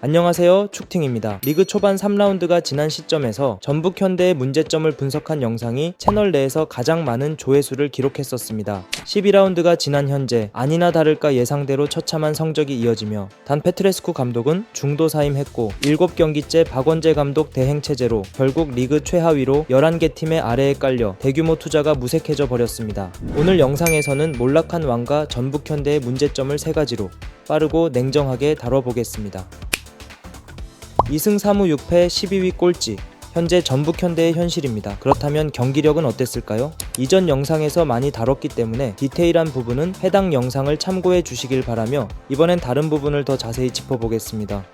안녕하세요, 축팅입니다. 리그 초반 3라운드가 지난 시점에서 전북 현대의 문제점을 분석한 영상이 채널 내에서 가장 많은 조회수를 기록했었습니다. 12라운드가 지난 현재 아니나 다를까 예상대로 처참한 성적이 이어지며 단 페트레스쿠 감독은 중도 사임했고 7경기째 박원재 감독 대행체제로 결국 리그 최하위로 11개 팀의 아래에 깔려 대규모 투자가 무색해져 버렸습니다. 오늘 영상에서는 몰락한 왕과 전북 현대의 문제점을 3가지로 빠르고 냉정하게 다뤄보겠습니다. 2승 3무 6패 12위 꼴찌, 현재 전북 현대의 현실입니다. 그렇다면 경기력은 어땠을까요? 이전 영상에서 많이 다뤘기 때문에 디테일한 부분은 해당 영상을 참고해 주시길 바라며 이번엔 다른 부분을 더 자세히 짚어보겠습니다.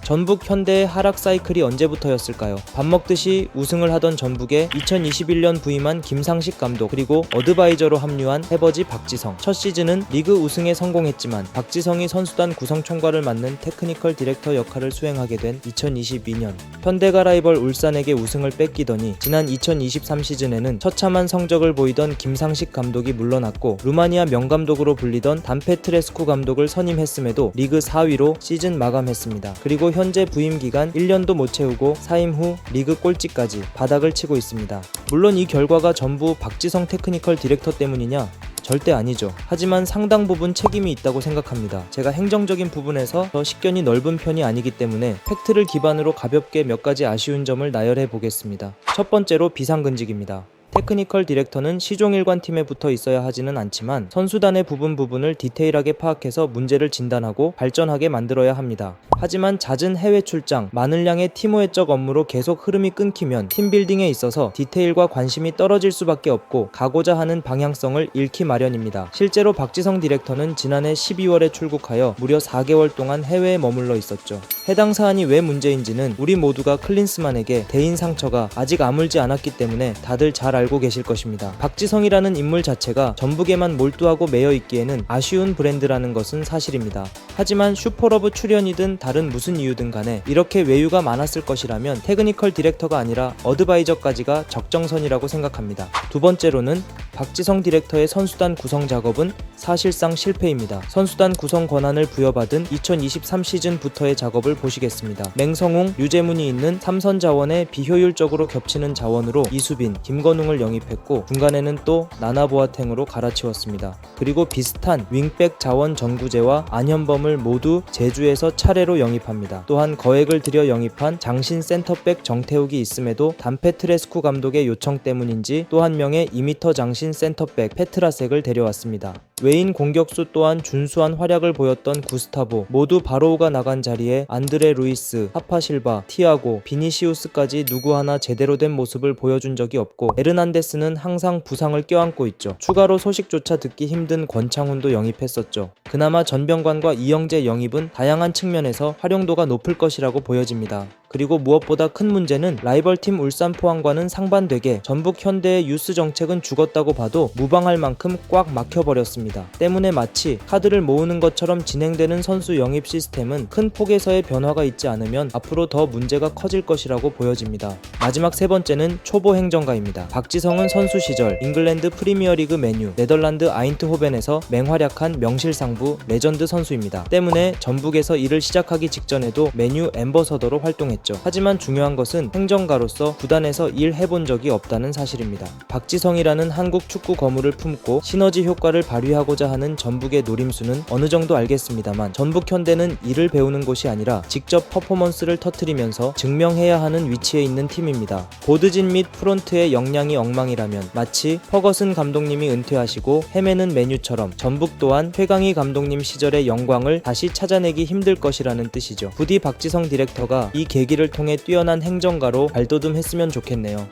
전북 현대의 하락 사이클이 언제부터였을까요? 밥 먹듯이 우승을 하던 전북에 2021년 부임한 김상식 감독, 그리고 어드바이저로 합류한 해버지 박지성. 첫 시즌은 리그 우승에 성공했지만 박지성이 선수단 구성 총괄을 맡는 테크니컬 디렉터 역할을 수행하게 된 2022년 현대가 라이벌 울산에게 우승을 뺏기더니 지난 2023 시즌에는 처참한 성적을 보이던 김상식 감독이 물러났고 루마니아 명감독으로 불리던 단페트레스쿠 감독을 선임했음에도 리그 4위로 시즌 마감했습니다. 그리고 현재 부임 기간 1년도 못 채우고 사임 후 리그 꼴찌까지 바닥을 치고 있습니다. 물론 이 결과가 전부 박지성 테크니컬 디렉터 때문이냐? 절대 아니죠. 하지만 상당 부분 책임이 있다고 생각합니다. 제가 행정적인 부분에서 더 식견이 넓은 편이 아니기 때문에 팩트를 기반으로 가볍게 몇 가지 아쉬운 점을 나열해 보겠습니다. 첫 번째로 비상근직입니다. 테크니컬 디렉터는 시종일관 팀에 붙어 있어야 하지는 않지만 선수단의 부분을 디테일하게 파악해서 문제를 진단하고 발전하게 만들어야 합니다. 하지만 잦은 해외 출장, 마늘량의 팀워적 업무로 계속 흐름이 끊기면 팀빌딩에 있어서 디테일과 관심이 떨어질 수밖에 없고 가고자 하는 방향성을 잃기 마련입니다. 실제로 박지성 디렉터는 지난해 12월에 출국하여 무려 4개월 동안 해외에 머물러 있었죠. 해당 사안이 왜 문제인지는 우리 모두가 클린스만에게 대인 상처가 아직 아물지 않았기 때문에 다들 잘 알고 계실 것입니다. 박지성이라는 인물 자체가 전북에만 몰두하고 매여 있기에는 아쉬운 브랜드라는 것은 사실입니다. 하지만 슈퍼러브 출연이든 다른 무슨 이유든 간에 이렇게 외유가 많았을 것이라면 테크니컬 디렉터가 아니라 어드바이저까지가 적정선이라고 생각합니다. 두 번째로는 박지성 디렉터의 선수단 구성 작업은 사실상 실패입니다. 선수단 구성 권한을 부여받은 2023 시즌부터의 작업을 보시겠습니다. 맹성웅, 류재문이 있는 삼선 자원에 비효율적으로 겹치는 자원으로 이수빈, 김건웅을 영입했고 중간에는 또 나나보아탱으로 갈아치웠습니다. 그리고 비슷한 윙백 자원 전구재와 안현범을 모두 제주에서 차례로 영입합니다. 또한 거액을 들여 영입한 장신 센터백 정태욱이 있음에도 단페트레스쿠 감독의 요청 때문인지 또 한 명의 2m 장신 센터백 페트라색을 데려왔습니다. 외인 공격수 또한 준수한 활약을 보였던 구스타보, 모두 바로우가 나간 자리에 안드레 루이스, 하파실바, 티아고, 비니시우스까지 누구 하나 제대로 된 모습을 보여준 적이 없고 에르난데스는 항상 부상을 껴안고 있죠. 추가로 소식조차 듣기 힘든 권창훈도 영입했었죠. 그나마 전병관과 이영재 영입은 다양한 측면에서 활용도가 높을 것이라고 보여집니다. 그리고 무엇보다 큰 문제는 라이벌팀 울산 포항과는 상반되게 전북 현대의 유스 정책은 죽었다고 봐도 무방할 만큼 꽉 막혀버렸습니다. 때문에 마치 카드를 모으는 것처럼 진행되는 선수 영입 시스템은 큰 폭에서의 변화가 있지 않으면 앞으로 더 문제가 커질 것이라고 보여집니다. 마지막 세 번째는 초보 행정가입니다. 박지성은 선수 시절 잉글랜드 프리미어리그 맨유, 네덜란드 아인트호벤에서 맹활약한 명실상부 레전드 선수입니다. 때문에 전북에서 일을 시작하기 직전에도 맨유 앰버서더로 활동했죠. 하지만 중요한 것은 행정가로서 구단에서 일해본 적이 없다는 사실입니다. 박지성이라는 한국 축구 거물을 품고 시너지 효과를 발휘하고자 하는 전북의 노림수는 어느 정도 알겠습니다만 전북 현대는 일을 배우는 곳이 아니라 직접 퍼포먼스를 터뜨리면서 증명해야 하는 위치에 있는 팀입니다. 보드진 및 프론트의 역량이 엉망이라면 마치 퍼거슨 감독님이 은퇴하시고 헤매는 메뉴처럼 전북 또한 최강희 감독님 시절의 영광을 다시 찾아내기 힘들 것이라는 뜻이죠. 부디 박지성 디렉터가 이 계기를 통해 뛰어난 행정가로 발돋움했으면 좋겠네요.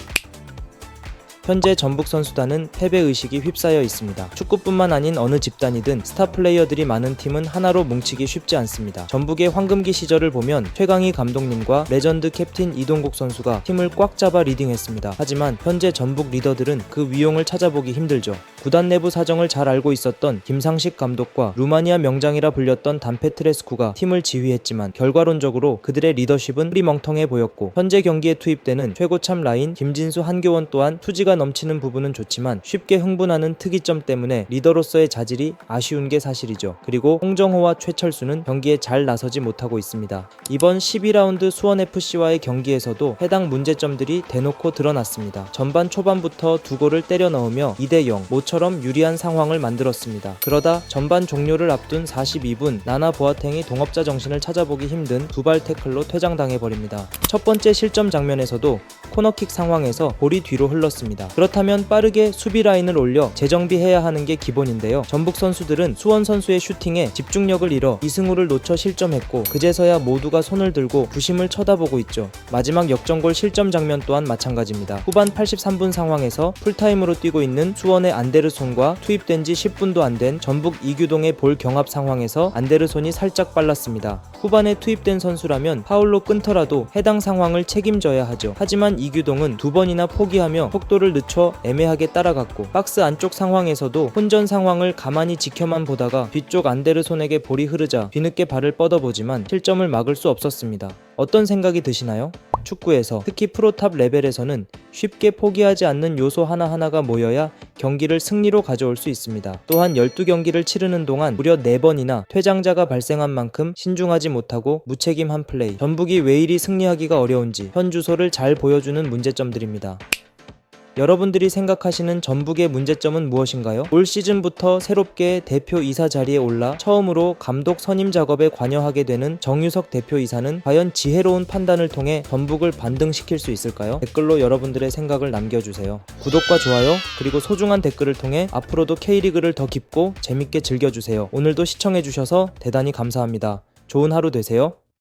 현재 전북 선수단은 패배의식이 휩싸여 있습니다. 축구뿐만 아닌 어느 집단이든 스타 플레이어들이 많은 팀은 하나로 뭉치기 쉽지 않습니다. 전북의 황금기 시절을 보면 최강희 감독님과 레전드 캡틴 이동국 선수가 팀을 꽉 잡아 리딩했습니다. 하지만 현재 전북 리더들은 그 위용을 찾아보기 힘들죠. 구단 내부 사정을 잘 알고 있었던 김상식 감독과 루마니아 명장이라 불렸던 단페트레스쿠가 팀을 지휘했지만 결과론적으로 그들의 리더십은 흐리멍텅해 보였고 현재 경기에 투입되는 최고참 라인 김진수 한교원 또한 투지가 흥미가 넘치는 부분은 좋지만 쉽게 흥분하는 특이점 때문에 리더로서의 자질이 아쉬운 게 사실이죠. 그리고 홍정호와 최철수는 경기에 잘 나서지 못하고 있습니다. 이번 12라운드 수원FC와의 경기에서도 해당 문제점들이 대놓고 드러났습니다. 전반 초반부터 두 골을 때려 넣으며 2대0 모처럼 유리한 상황을 만들었습니다. 그러다 전반 종료를 앞둔 42분 나나 보아탱이 동업자 정신을 찾아보기 힘든 두발 태클로 퇴장당해버립니다. 첫 번째 실점 장면에서도 코너킥 상황에서 볼이 뒤로 흘렀습니다. 그렇다면 빠르게 수비 라인을 올려 재정비해야 하는 게 기본인데요. 전북 선수들은 수원 선수의 슈팅에 집중력을 잃어 이승우를 놓쳐 실점했고 그제서야 모두가 손을 들고 부심을 쳐다보고 있죠. 마지막 역전골 실점 장면 또한 마찬가지입니다. 후반 83분 상황에서 풀타임으로 뛰고 있는 수원의 안데르손과 투입된 지 10분도 안 된 전북 이규동의 볼 경합 상황에서 안데르손이 살짝 빨랐습니다. 후반에 투입된 선수라면 파울로 끊더라도 해당 상황을 책임져야 하죠. 하지만 이규동은 두 번이나 포기하며 속도를 늦춰 애매하게 따라갔고 박스 안쪽 상황에서도 혼전 상황을 가만히 지켜만 보다가 뒤쪽 안데르손에게 볼이 흐르자 뒤늦게 발을 뻗어보지만 실점을 막을 수 없었습니다. 어떤 생각이 드시나요? 축구에서 특히 프로탑 레벨에서는 쉽게 포기하지 않는 요소 하나하나가 모여야 경기를 승리로 가져올 수 있습니다. 또한 12경기를 치르는 동안 무려 4번이나 퇴장자가 발생한 만큼 신중하지 못하고 무책임한 플레이, 전북이 왜 이리 승리하기가 어려운지 현 주소를 잘 보여주는 문제점들입니다. 여러분들이 생각하시는 전북의 문제점은 무엇인가요? 올 시즌부터 새롭게 대표이사 자리에 올라 처음으로 감독 선임 작업에 관여하게 되는 정유석 대표이사는 과연 지혜로운 판단을 통해 전북을 반등시킬 수 있을까요? 댓글로 여러분들의 생각을 남겨주세요. 구독과 좋아요 그리고 소중한 댓글을 통해 앞으로도 K리그를 더 깊고 재밌게 즐겨주세요. 오늘도 시청해주셔서 대단히 감사합니다. 좋은 하루 되세요.